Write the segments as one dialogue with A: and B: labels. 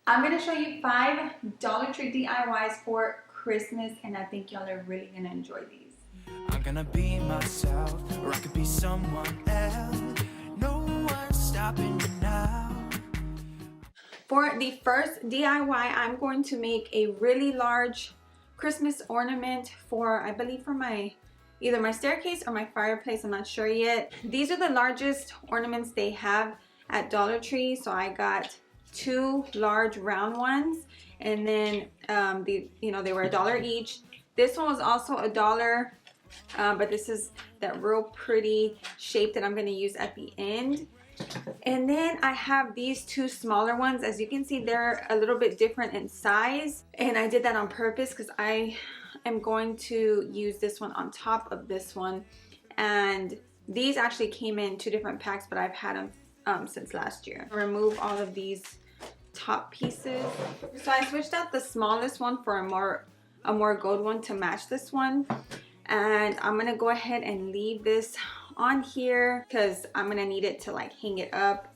A: I'm going to show you 5 Dollar Tree DIYs for Christmas, and I think y'all are really going to enjoy these.
B: I'm gonna be myself, or I could be someone else. No one's stopping me now.
A: For the first DIY, I'm going to make a really large Christmas ornament for, I believe, for either my staircase or my fireplace. I'm not sure yet. These are the largest ornaments they have at Dollar Tree, so I got 2 large round ones, and then they were $1 each. This one was also $1, but this is that real pretty shape that I'm going to use at the end. And then I have these 2 smaller ones. As you can see, they're a little bit different in size, and I did that on purpose because I am going to use this one on top of this one. And these actually came in 2 different packs, but I've had them since last year. Remove all of these top pieces. So I switched out the smallest one for a more gold one to match this one. And I'm gonna go ahead and leave this on here because I'm gonna need it to like hang it up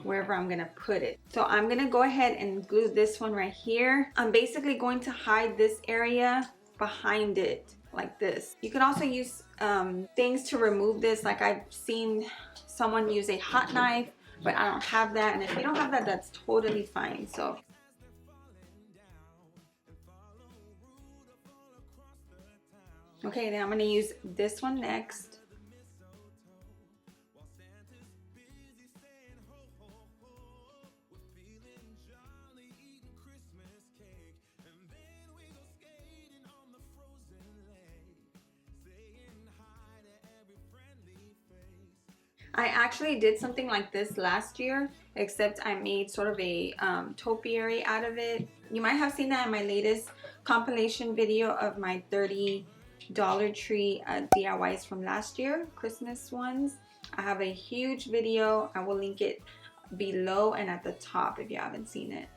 A: wherever I'm gonna put it. So I'm gonna go ahead and glue this one right here. I'm basically going to hide this area behind it like this. You can also use things to remove this. Like I've seen someone use a hot knife, but I don't have that. And if you don't have that, that's totally fine. So okay, then I'm going to use this one next. I actually did something like this last year, except I made sort of a topiary out of it. You might have seen that in my latest compilation video of my 30 Dollar Tree DIYs from last year, Christmas ones. I have a huge video. I will link it below and at the top if you haven't seen it.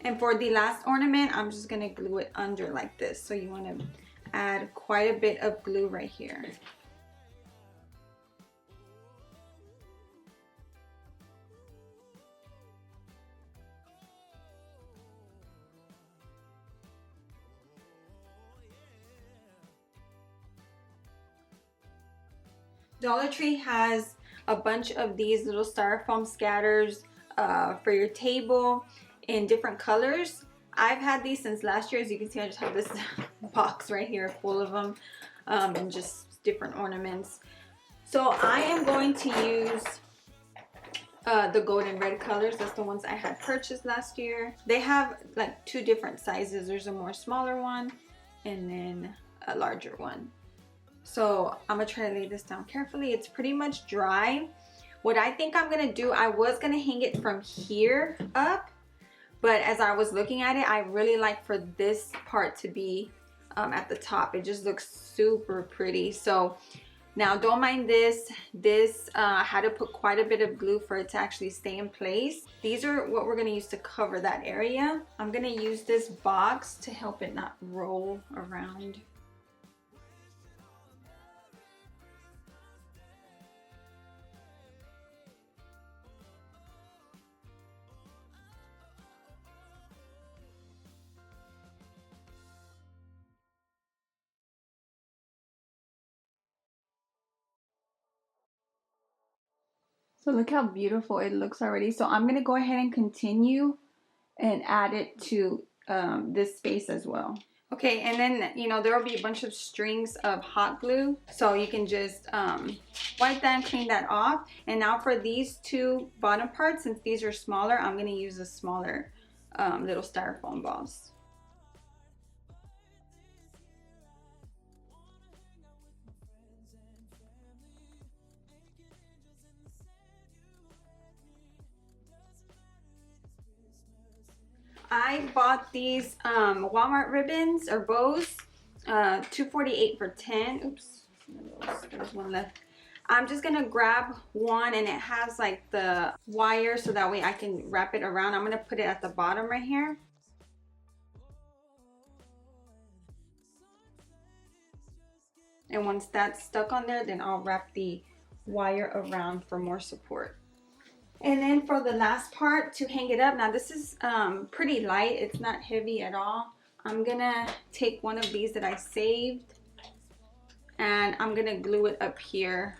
A: And for the last ornament, I'm just gonna glue it under like this. So you want to add quite a bit of glue right here. Dollar Tree has a bunch of these little styrofoam scatters for your table in different colors. I've had these since last year. As you can see, I just have this box right here full of them and just different ornaments. So I am going to use the gold and red colors. That's the ones I had purchased last year. They have like 2 different sizes. There's a more smaller one and then a larger one. So I'm gonna try to lay this down carefully. It's pretty much dry. What I think I'm gonna do, I was gonna hang it from here up, but as I was looking at it, I really like for this part to be at the top. It just looks super pretty. So now don't mind this. I had to put quite a bit of glue for it to actually stay in place. These are what we're gonna use to cover that area. I'm gonna use this box to help it not roll around. So look how beautiful it looks already. So I'm going to go ahead and continue and add it to this space as well. Okay, and then, there will be a bunch of strings of hot glue. So you can just wipe that and clean that off. And now for these 2 bottom parts, since these are smaller, I'm going to use the smaller little styrofoam balls. I bought these Walmart ribbons or bows, $2.48 for 10. Oops, there's one left. I'm just gonna grab one, and it has like the wire so that way I can wrap it around. I'm gonna put it at the bottom right here. And once that's stuck on there, then I'll wrap the wire around for more support. And then for the last part to hang it up, now this is pretty light, it's not heavy at all. I'm gonna take one of these that I saved and I'm gonna glue it up here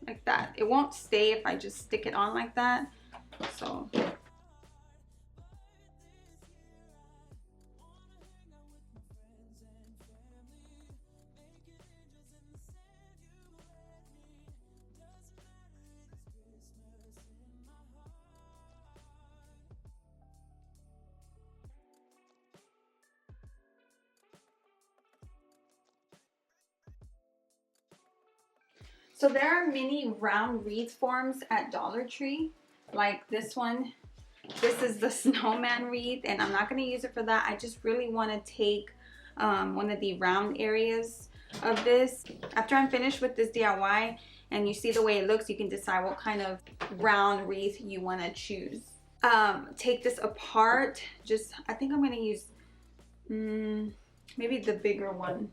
A: like that. It won't stay if I just stick it on like that. So there are many round wreath forms at Dollar Tree, like this one. This is the snowman wreath, and I'm not going to use it for that. I just really want to take one of the round areas of this. After I'm finished with this DIY and you see the way it looks, you can decide what kind of round wreath you want to choose. Take this apart. I think I'm going to use maybe the bigger one.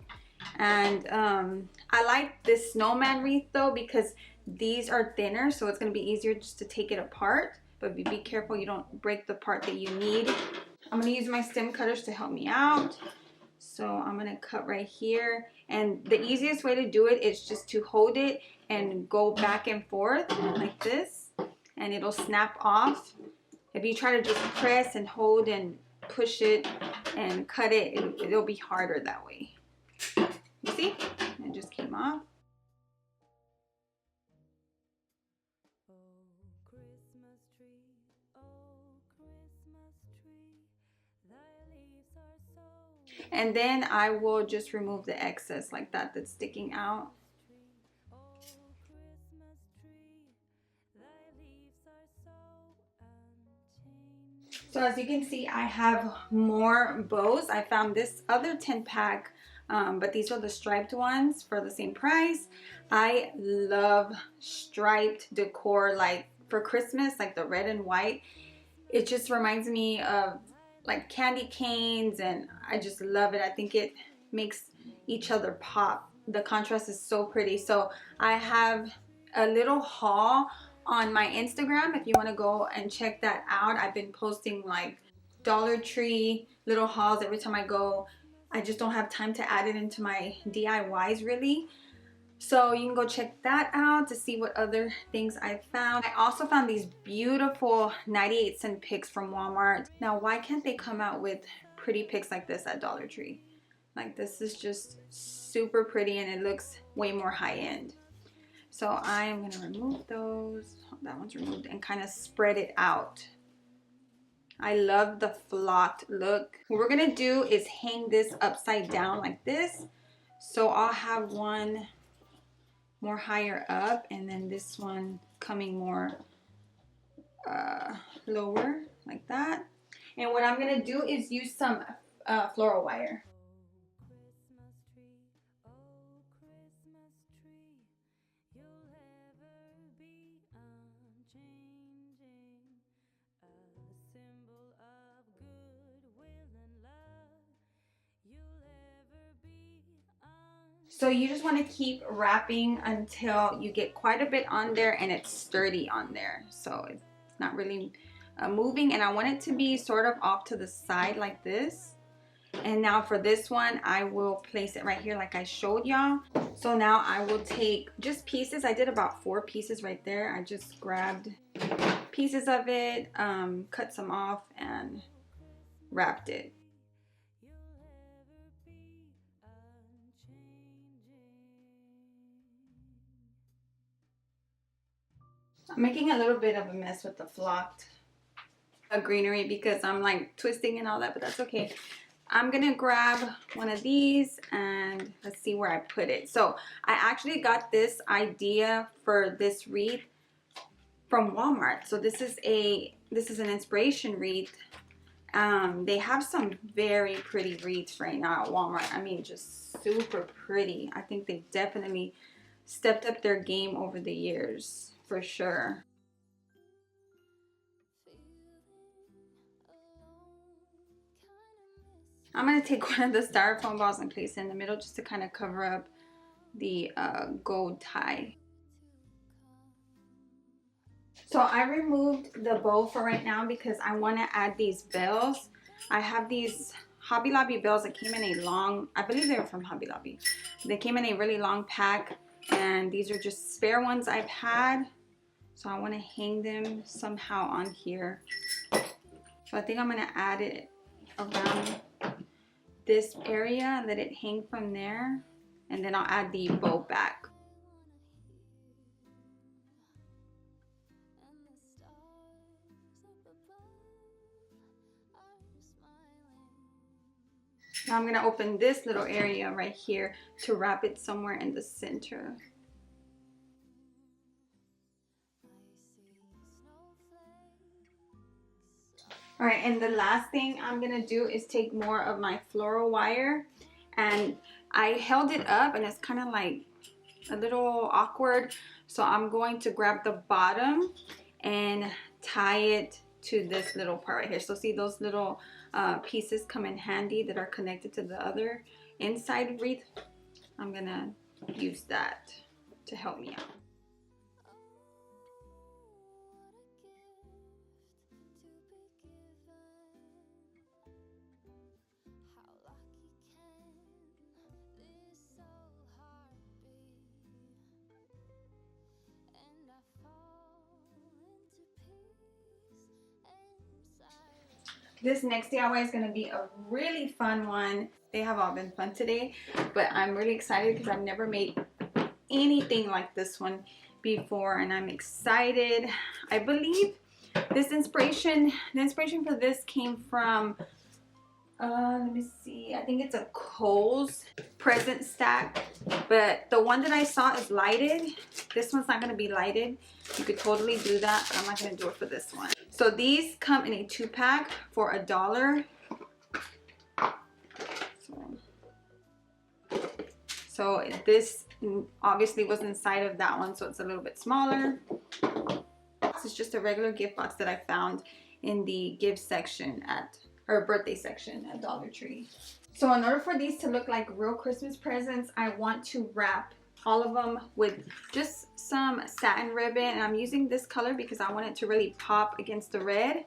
A: And I like this snowman wreath though, because these are thinner, so it's going to be easier just to take it apart. But be careful you don't break the part that you need. I'm going to use my stem cutters to help me out. So I'm going to cut right here. And the easiest way to do it is just to hold it and go back and forth like this, and it'll snap off. If you try to just press and hold and push it and cut it, it'll be harder that way. You see? It just came off. And then I will just remove the excess like that that's sticking out. So as you can see, I have more bows. I found this other 10-pack, but these are the striped ones for the same price. I love striped decor, like for Christmas, like the red and white. It just reminds me of like candy canes, and I just love it. I think it makes each other pop. The contrast is so pretty. So I have a little haul on my Instagram if you want to go and check that out. I've been posting like Dollar Tree little hauls every time I go. I just don't have time to add it into my DIYs really. So you can go check that out to see what other things I found. I also found these beautiful 98-cent picks from Walmart. Now, why can't they come out with pretty picks like this at Dollar Tree? Like, this is just super pretty and it looks way more high-end. So I am going to remove those. That one's removed, and kind of spread it out. I love the flocked look. What we're going to do is hang this upside down like this. So I'll have one more higher up, and then this one coming more lower like that. And what I'm going to do is use some floral wire. So you just want to keep wrapping until you get quite a bit on there and it's sturdy on there. So it's not really moving, and I want it to be sort of off to the side like this. And now for this one, I will place it right here like I showed y'all. So now I will take just pieces. I did about 4 pieces right there. I just grabbed pieces of it, cut some off, and wrapped it. I'm making a little bit of a mess with the flocked greenery because I'm like twisting and all that, but that's okay. I'm gonna grab one of these and let's see where I put it. So I actually got this idea for this wreath from Walmart. So this is an inspiration wreath. They have some very pretty wreaths right now at Walmart. I mean, just super pretty. I think they've definitely stepped up their game over the years. For sure. I'm going to take one of the styrofoam balls and place it in the middle just to kind of cover up the gold tie. So I removed the bow for right now because I want to add these bells. I have these Hobby Lobby bells that came in a long, I believe they were from Hobby Lobby. They came in a really long pack, and these are just spare ones I've had. So I want to hang them somehow on here. So I think I'm going to add it around this area, let it hang from there, and then I'll add the bow back. Now I'm going to open this little area right here to wrap it somewhere in the center. Alright, and the last thing I'm going to do is take more of my floral wire, and I held it up and it's kind of like a little awkward, so I'm going to grab the bottom and tie it to this little part right here. So see those little pieces come in handy that are connected to the other inside wreath? I'm going to use that to help me out. This next DIY is going to be a really fun one. They have all been fun today, but I'm really excited because I've never made anything like this one before, and I'm excited. I believe the inspiration for this came from, let me see, I think it's a Kohl's present stack, but the one that I saw is lighted. This one's not going to be lighted. You could totally do that, but I'm not going to do it for this one. So these come in a 2-pack for $1. So this obviously was inside of that one, so it's a little bit smaller. This is just a regular gift box that I found in the gift section or birthday section at Dollar Tree. So in order for these to look like real Christmas presents, I want to wrap all of them with just some satin ribbon, and I'm using this color because I want it to really pop against the red,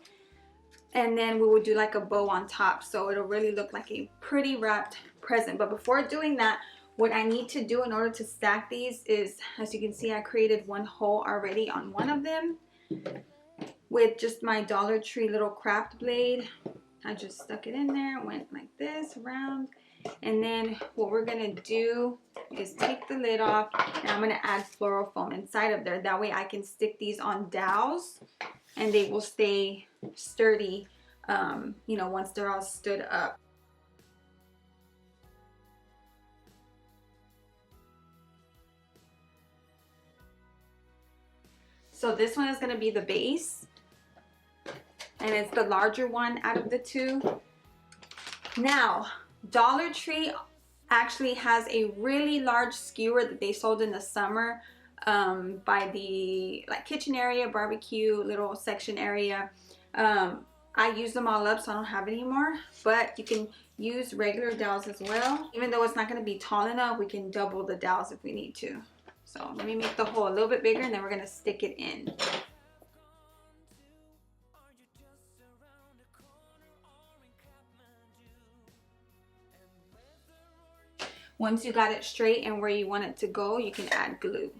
A: and then we will do like a bow on top, so it'll really look like a pretty wrapped present. But before doing that, what I need to do in order to stack these is, as you can see, I created one hole already on one of them with just my Dollar Tree little craft blade. I just stuck it in there, went like this around, and then what we're gonna do is take the lid off, and I'm gonna add floral foam inside of there. That way I can stick these on dowels and they will stay sturdy, you know, once they're all stood up. So this one is gonna be the base, and it's the larger one out of the two. Now, Dollar Tree actually has a really large skewer that they sold in the summer by the kitchen area, barbecue little section area. I used them all up, so I don't have any more, but you can use regular dowels as well. Even though it's not going to be tall enough, we can double the dowels if we need to. So let me make the hole a little bit bigger, and then we're going to stick it in. Once you got it straight and where you want it to go, you can add glue.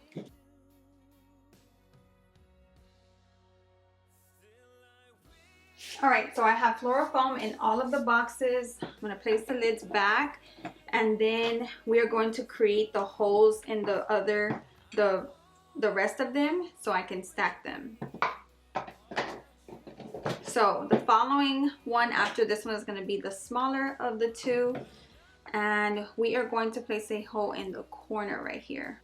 A: Alright, so I have floral foam in all of the boxes. I'm going to place the lids back, and then we are going to create the holes in the rest of them so I can stack them. So the following one after this one is going to be the smaller of the two. And we are going to place a hole in the corner right here.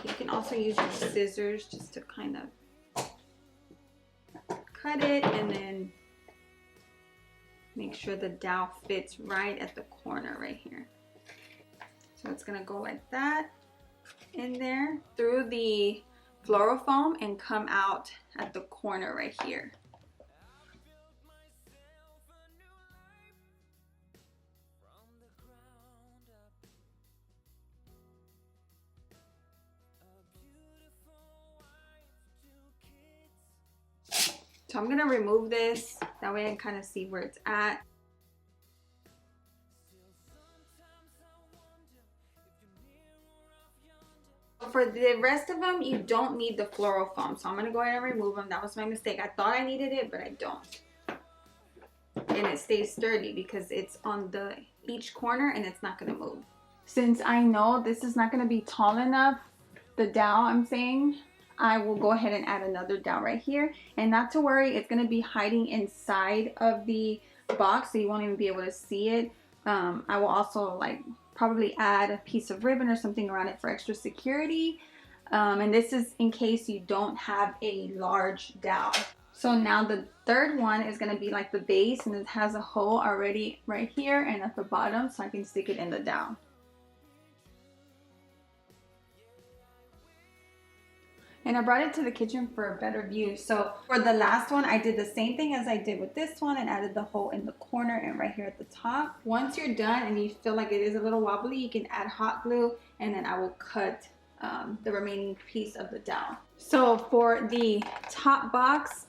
A: You can also use your scissors just to kind of cut it, and then make sure the dowel fits right at the corner right here. So it's going to go like that in there through the floral foam and come out at the corner right here. So I'm gonna remove this, that way I can kind of see where it's at. For the rest of them, you don't need the floral foam, so I'm gonna go ahead and remove them. That was my mistake. I thought I needed it, but I don't. And it stays sturdy because it's on each corner and it's not gonna move. Since I know this is not gonna be tall enough, the dowel I'm saying, I will go ahead and add another dowel right here. And not to worry, it's gonna be hiding inside of the box, so you won't even be able to see it. I will also like probably add a piece of ribbon or something around it for extra security. And this is in case you don't have a large dowel. So now the third one is going to be like the base, and it has a hole already right here and at the bottom, so I can stick it in the dowel. And I brought it to the kitchen for a better view. So for the last one, I did the same thing as I did with this one and added the hole in the corner and right here at the top. Once you're done and you feel like it is a little wobbly, you can add hot glue, and then I will cut the remaining piece of the dowel. So for the top box,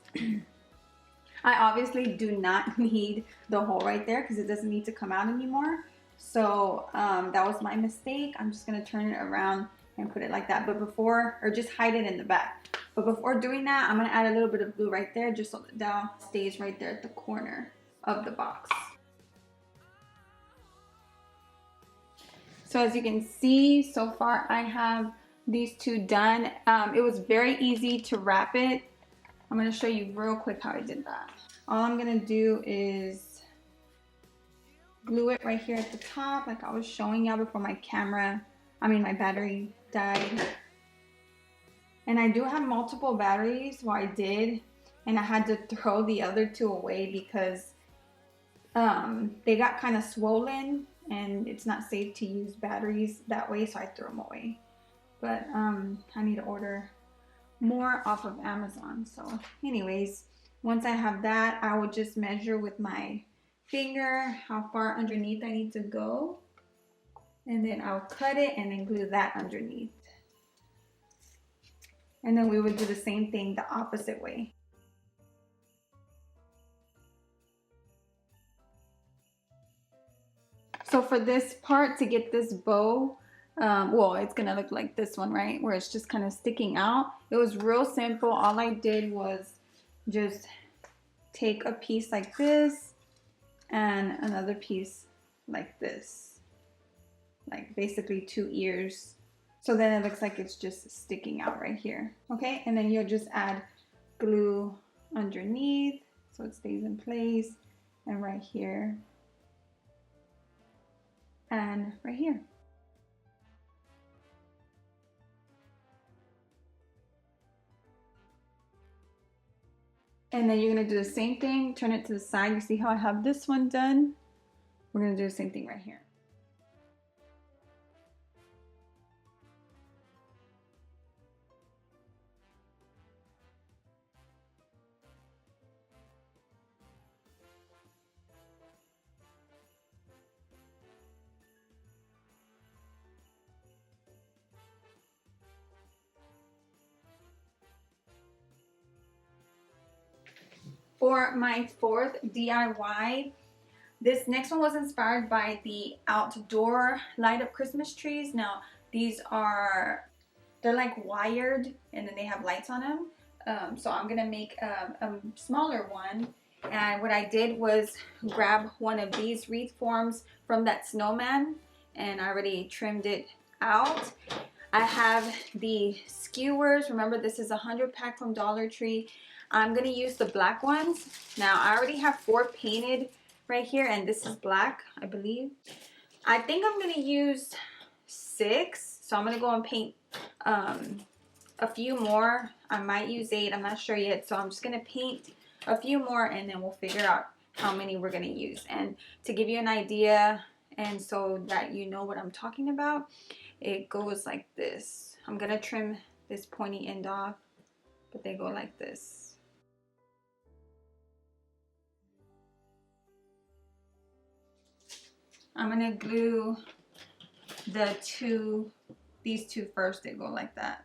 A: I obviously do not need the hole right there because it doesn't need to come out anymore. So that was my mistake. I'm just gonna turn it around and put it like that, but before, or just hide it in the back. But before doing that, I'm gonna add a little bit of glue right there just so the dowel stays right there at the corner of the box. So as you can see, so far I have these two done. It was very easy to wrap it. I'm gonna show you real quick how I did that. All I'm gonna do is glue it right here at the top like I was showing y'all before my battery died. And I do have multiple batteries, well I did, and I had to throw the other two away because they got kind of swollen and it's not safe to use batteries that way, so I threw them away. But I need to order more off of Amazon. So anyways, once I have that, I will just measure with my finger how far underneath I need to go, and then I'll cut it and then glue that underneath. And then we would do the same thing the opposite way. So for this part, to get this bow, well, it's gonna look like this one, right? Where it's just kind of sticking out. It was real simple. All I did was just take a piece like this and another piece like this. Like basically two ears. So then it looks like it's just sticking out right here. Okay, and then you'll just add glue underneath so it stays in place, and right here, and right here. And then you're gonna do the same thing, turn it to the side. You see how I have this one done? We're gonna do the same thing right here. For my fourth DIY, this next one was inspired by the outdoor light up Christmas trees. Now these they're like wired and then they have lights on them. So I'm gonna make a smaller one. And what I did was grab one of these wreath forms from that snowman, and I already trimmed it out. I have the skewers. Remember, this is a 100-pack from Dollar Tree. I'm gonna use the black ones. Now I already have 4 painted right here, and this is black, I believe. I think I'm gonna use 6, so I'm gonna go and paint a few more. I might use 8, I'm not sure yet. So I'm just gonna paint a few more, and then we'll figure out how many we're gonna use. And to give you an idea, and so that you know what I'm talking about, it goes like this. I'm gonna trim this pointy end off, but they go like this. I'm gonna glue these two first. They go like that.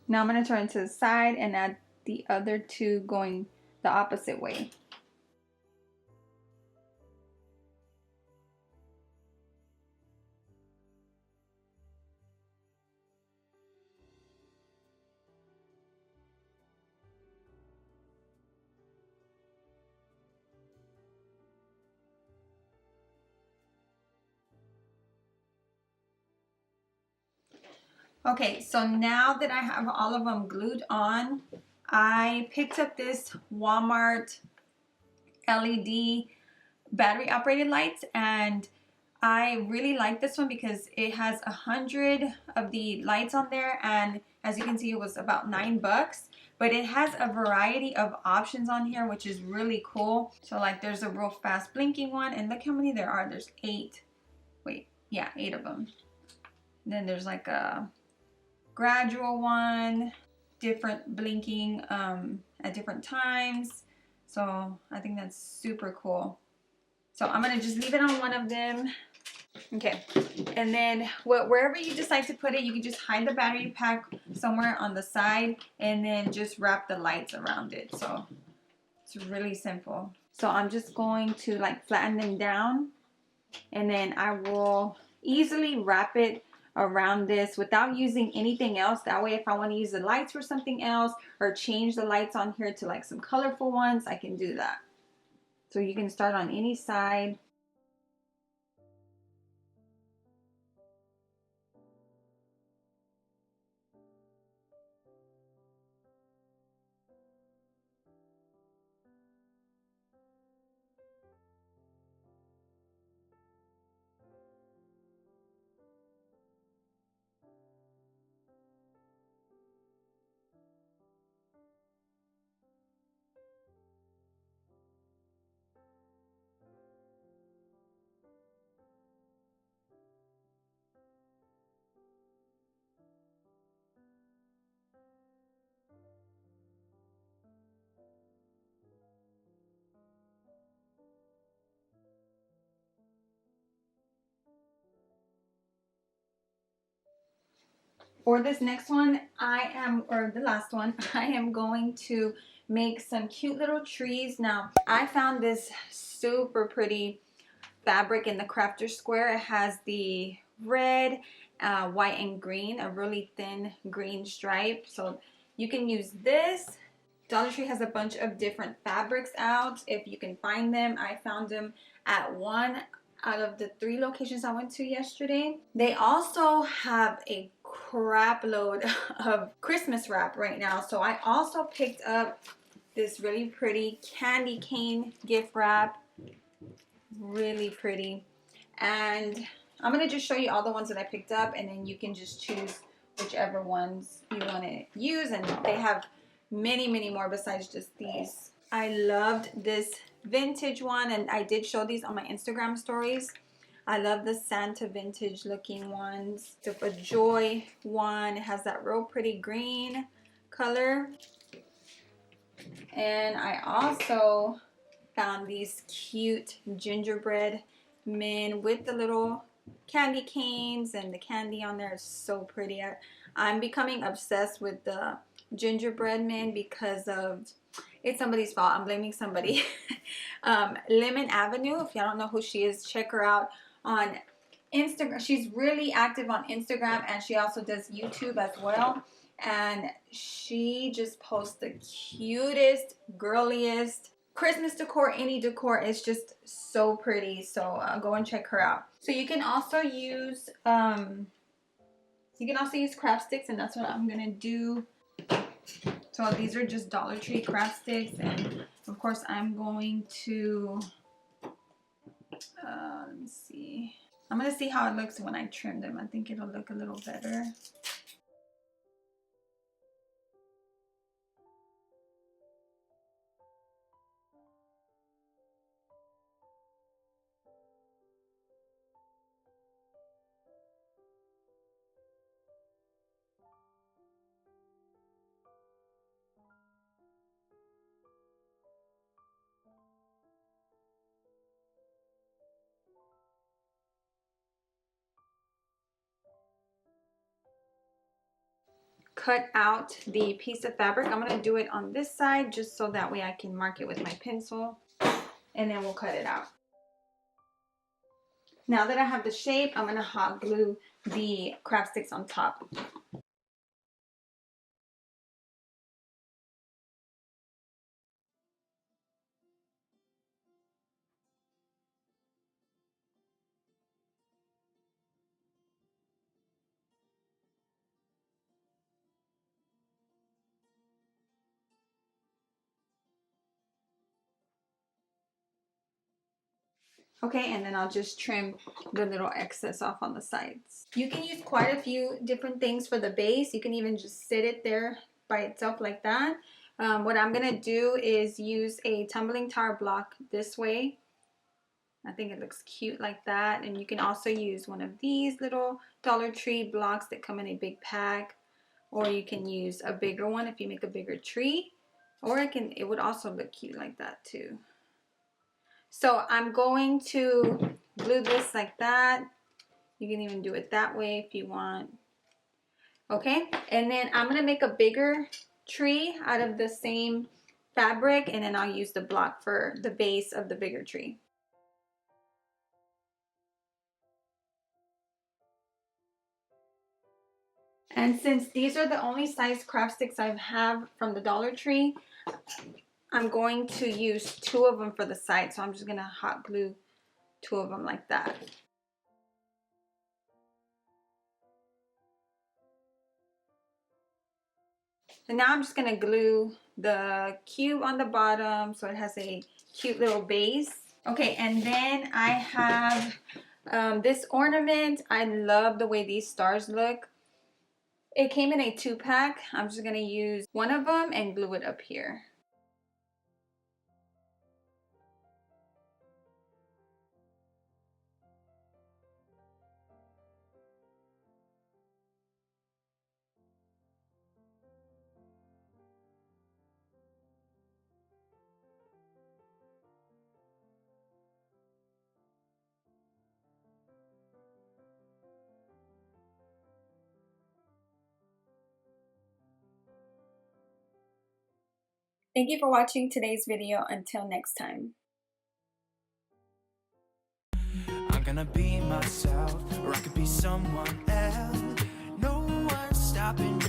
A: Now I'm going to turn to the side and add the other two going the opposite way. Okay, so now that I have all of them glued on, I picked up this Walmart LED battery operated lights, and I really like this one because it has 100 of the lights on there, and as you can see, it was about $9, but it has a variety of options on here, which is really cool. So like there's a real fast blinking one, and look how many there are. There's 8. Wait, yeah, 8 of them. Then there's like a gradual one, different blinking at different times. So I think that's super cool. So I'm gonna just leave it on one of them. Okay, and then wherever you decide to put it, you can just hide the battery pack somewhere on the side and then just wrap the lights around it. So it's really simple. So I'm just going to like flatten them down, and then I will easily wrap it around this without using anything else. That way if I want to use the lights for something else or change the lights on here to like some colorful ones, I can do that. So you can start on any side. For this next one, or the last one, I am going to make some cute little trees. Now, I found this super pretty fabric in the Crafter Square. It has the red, white, and green, a really thin green stripe. So you can use this. Dollar Tree has a bunch of different fabrics out. If you can find them, I found them at one out of the 3 locations I went to yesterday. They also have a crap load of Christmas wrap right now. So I also picked up this really pretty candy cane gift wrap. Really pretty. And I'm going to just show you all the ones that I picked up, and then you can just choose whichever ones you want to use. And they have many, many more besides just these. I loved this vintage one, and I did show these on my Instagram stories. I love the Santa vintage looking ones. The Joy one, it has that real pretty green color. And I also found these cute gingerbread men with the little candy canes, and the candy on there is so pretty. I'm becoming obsessed with the gingerbread men because of, it's somebody's fault, I'm blaming somebody. Lemon Avenue, if y'all don't know who she is, check her out on Instagram. She's really active on Instagram, and she also does YouTube as well. And she just posts the cutest, girliest Christmas decor. Any decor is just so pretty. So go and check her out. So you can also use craft sticks, and that's what I'm gonna do. So these are just Dollar Tree craft sticks, and of course I'm going to let me see. I'm gonna see how it looks when I trim them. I think it'll look a little better. cut out the piece of fabric. I'm going to do it on this side just so that way I can mark it with my pencil, and then we'll cut it out. Now that I have the shape, I'm going to hot glue the craft sticks on top. Okay, and then I'll just trim the little excess off on the sides. You can use quite a few different things for the base. You can even just sit it there by itself like that. What I'm gonna do is use a tumbling tower block this way. I think it looks cute like that. And you can also use one of these little Dollar Tree blocks that come in a big pack, or you can use a bigger one if you make a bigger tree, or it would also look cute like that too. So I'm going to glue this like that. You can even do it that way if you want. Okay, and then I'm gonna make a bigger tree out of the same fabric, and then I'll use the block for the base of the bigger tree. And since these are the only size craft sticks I have from the Dollar Tree, I'm going to use 2 of them for the side. So I'm just gonna hot glue 2 of them like that. And now I'm just gonna glue the cube on the bottom so it has a cute little base. Okay, and then I have this ornament. I love the way these stars look. It came in a 2-pack. I'm just gonna use one of them and glue it up here. Thank you for watching today's video. Until next time.
B: I'm gonna be myself, or I could be someone else. No one's stopping me.